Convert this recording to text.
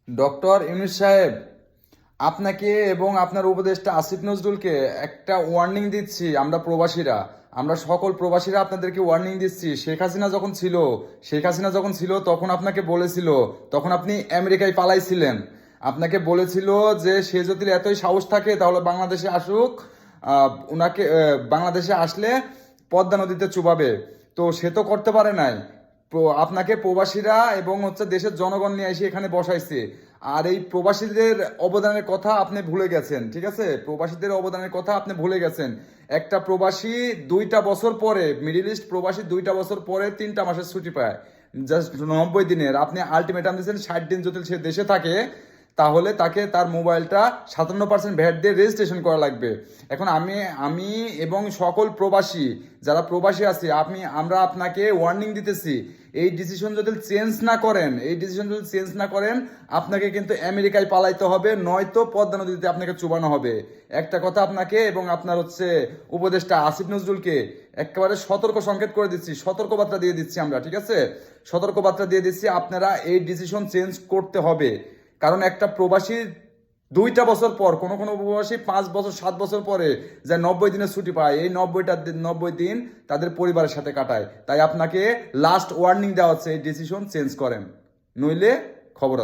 Doctor Yunus সাহেব, আপনাকে এবং আপনার উপদেষ্টা আসিফ নজরুলকে একটা ওয়ার্নিং দিচ্ছি। আমরা সকল প্রবাসীরা আপনাদেরকে ওয়ার্নিং দিচ্ছি। শেখ হাসিনা যখন ছিল তখন আপনাকে বলেছিল, তখন আপনি আমেরিকায় পালাইছিলেন। আপনাকে বলেছিল যে সে যদি এতই সাহস থাকে তাহলে বাংলাদেশে আসুক, বাংলাদেশে আসলে পদ্মা নদীতে চুবাবে। তো সে তো করতে পারে নাই। আপনাকে প্রবাসীরা এবং দেশের জনগণ নিয়ে এসে এখানে বসাইছে। আর এই প্রবাসীদের অবদানের কথা আপনি ভুলে গেছেন, ঠিক আছে? প্রবাসীদের অবদানের কথা আপনি ভুলে গেছেন। একটা প্রবাসী 2টা বছর পরে, মিডিল ইস্ট প্রবাসী 2টা বছর পরে 3টা মাসের ছুটি পায়, জাস্ট 90 দিনের। আপনি আলটিমেটাম দিয়েছেন 60 দিন যদি সে দেশে থাকে তাহলে তাকে তার মোবাইলটা 57% ভ্যাট দিয়ে রেজিস্ট্রেশন করা লাগবে। এখন আমি আমি এবং সকল প্রবাসী, যারা প্রবাসী আছে, আমরা আপনাকে ওয়ার্নিং দিতেছি। এই ডিসিশন যদি চেঞ্জ না করেন আপনাকে কিন্তু আমেরিকায় পালাইতে হবে, নয়তো পদ্মা নদীতে আপনাকে চুবানো হবে। একটা কথা আপনাকে এবং আপনার উপদেষ্টা আসিফ নজরুলকে একেবারে সতর্ক সংকেত করে দিচ্ছি, সতর্কবার্তা দিয়ে দিচ্ছি আমরা, ঠিক আছে? সতর্কবার্তা দিয়ে দিচ্ছি, আপনারা এই ডিসিশন চেঞ্জ করতে হবে। কারণ একটা প্রবাসী 2টা বছর পর, কোনো কোনো প্রবাসী 5 বছর 7 বছর পরে যা 90 দিনের ছুটি পায়, এই 90 দিন তাদের পরিবারের সাথে কাটায়। তাই আপনাকে লাস্ট ওয়ার্নিং দেওয়া হচ্ছে, এই ডিসিশন চেঞ্জ করেন, নইলে খবর আছে।